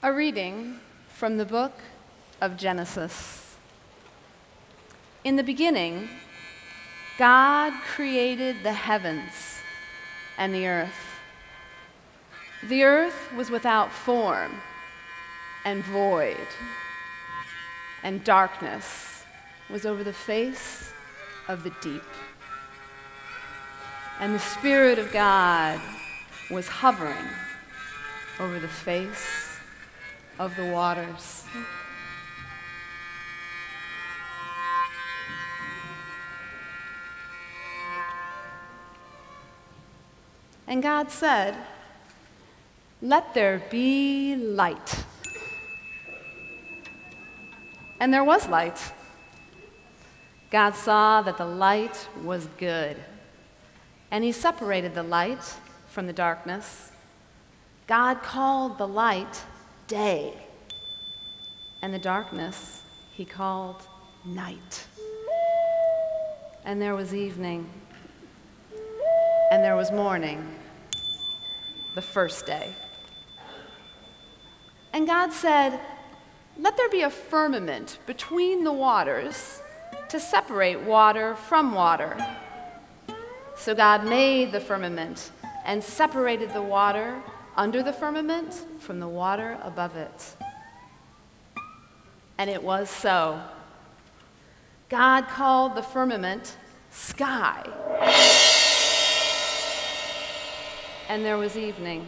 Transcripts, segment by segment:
A reading from the book of Genesis. In the beginning, God created the heavens and the earth. The earth was without form and void, and darkness was over the face of the deep. And the Spirit of God was hovering over the face of the waters. And God said, "Let there be light." And there was light. God saw that the light was good, and he separated the light from the darkness. God called the light day, and the darkness he called night. And there was evening, and there was morning, the first day. And God said, "Let there be a firmament between the waters to separate water from water." So God made the firmament and separated the water under the firmament from the water above it. And it was so. God called the firmament sky. And there was evening,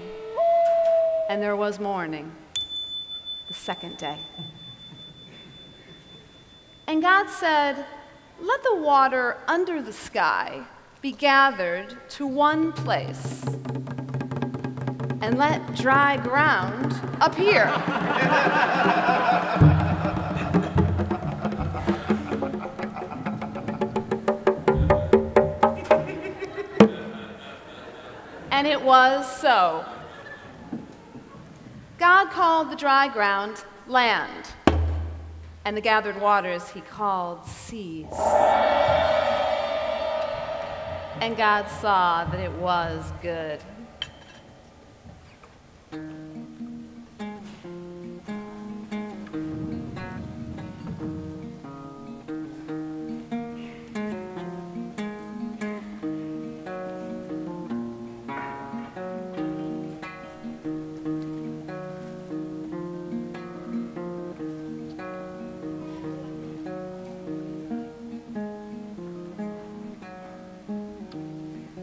and there was morning, the second day. And God said, "Let the water under the sky be gathered to one place, and let dry ground appear." And it was so. God called the dry ground land, and the gathered waters he called seas. And God saw that it was good.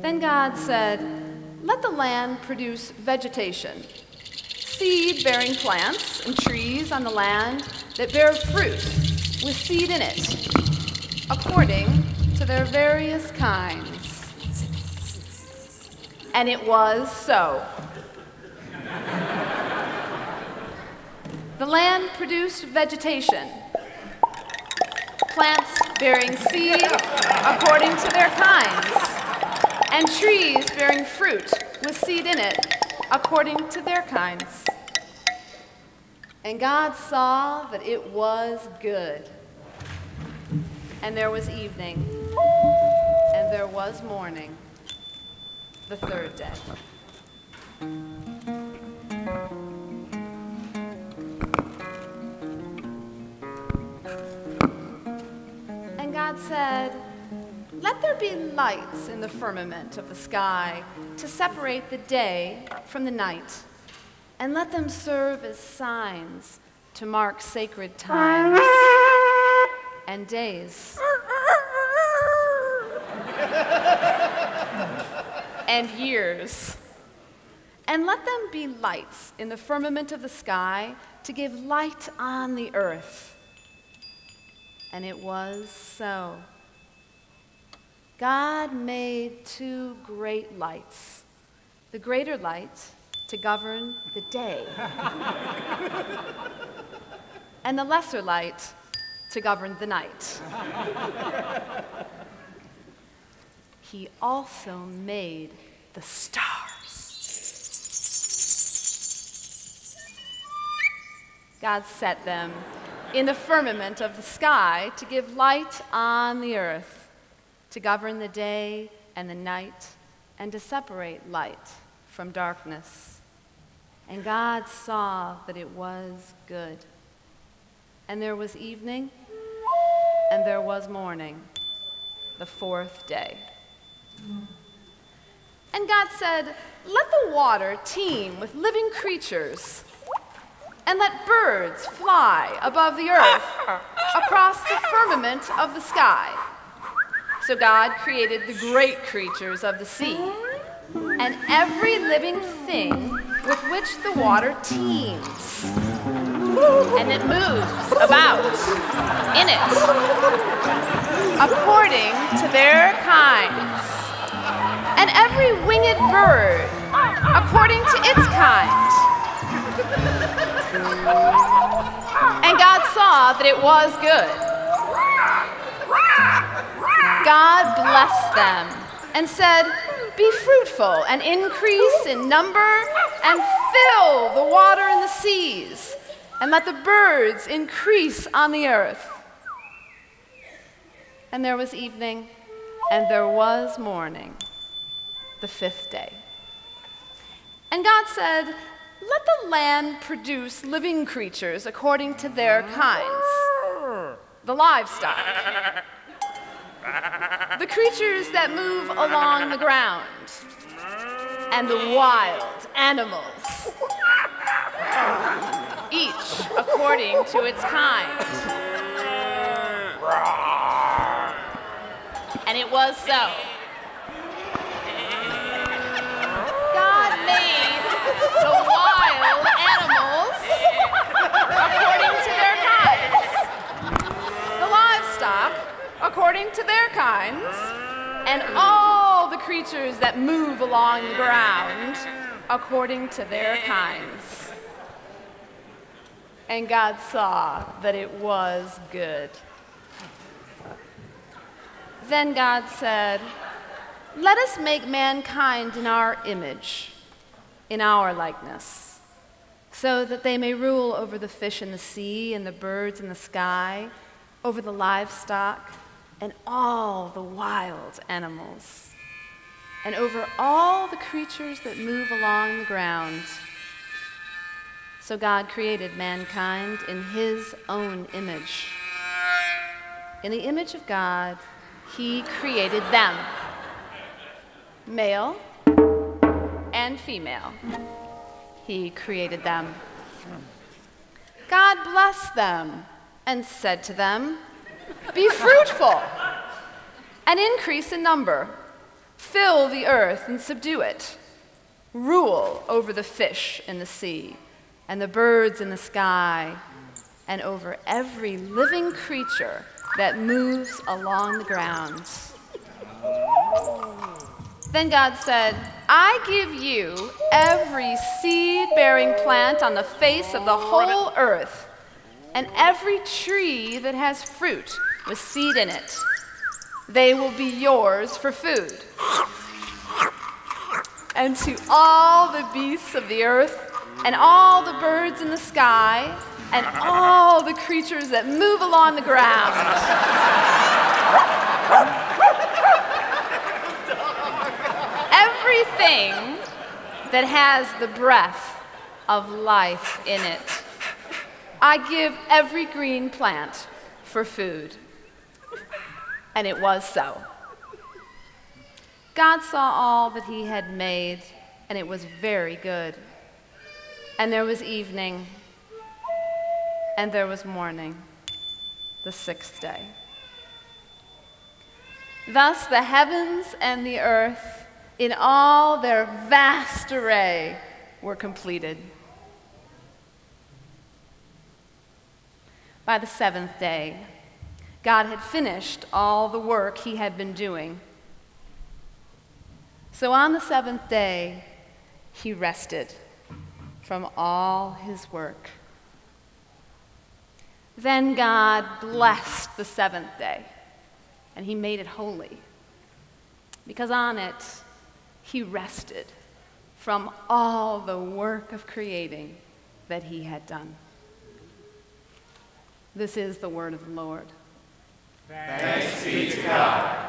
Then God said, "Let the land produce vegetation, seed-bearing plants and trees on the land that bear fruit with seed in it, according to their various kinds." And it was so. The land produced vegetation, plants bearing seed according to their kinds, and trees bearing fruit with seed in it, according to their kinds. And God saw that it was good. And there was evening, and there was morning, the third day. And God said, "Let there be lights in the firmament of the sky to separate the day from the night, and let them serve as signs to mark sacred times and days and years. And let them be lights in the firmament of the sky to give light on the earth." And it was so. God made two great lights, the greater light to govern the day, and the lesser light to govern the night. He also made the stars. God set them in the firmament of the sky to give light on the earth, to govern the day and the night, and to separate light from darkness. And God saw that it was good. And there was evening, and there was morning, the fourth day. And God said, "Let the water teem with living creatures, and let birds fly above the earth across the firmament of the sky." So God created the great creatures of the sea, and every living thing with which the water teems, and it moves about in it, according to their kinds, and every winged bird according to its kind. And God saw that it was good. God blessed them and said, "Be fruitful and increase in number and fill the water in the seas, and let the birds increase on the earth." And there was evening, and there was morning, the fifth day. And God said, "Let the land produce living creatures according to their kinds, the livestock, the creatures that move along the ground, and the wild animals, each according to its kind." And it was so. God made the wild animals according to their kinds, the livestock according to their kinds, and all the creatures that move along the ground according to their kinds. And God saw that it was good. Then God said, "Let us make mankind in our image, in our likeness, so that they may rule over the fish in the sea and the birds in the sky, over the livestock and all the wild animals, and over all the creatures that move along the ground." So God created mankind in his own image. In the image of God, he created them. Male and female, he created them. God blessed them and said to them, "Be fruitful and increase in number. Fill the earth and subdue it. Rule over the fish in the sea and the birds in the sky, and over every living creature that moves along the ground." Then God said, "I give you every seed-bearing plant on the face of the whole earth, and every tree that has fruit with seed in it. They will be yours for food. And to all the beasts of the earth, and all the birds in the sky, and all the creatures that move along the ground, everything that has the breath of life in it, I give every green plant for food." And it was so. God saw all that he had made, and it was very good. And there was evening, and there was morning, the sixth day. Thus the heavens and the earth, in all their vast array, were completed. By the seventh day, God had finished all the work he had been doing. So on the seventh day, he rested from all his work. Then God blessed the seventh day, and he made it holy, because on it he rested from all the work of creating that he had done. This is the word of the Lord. Thanks be to God.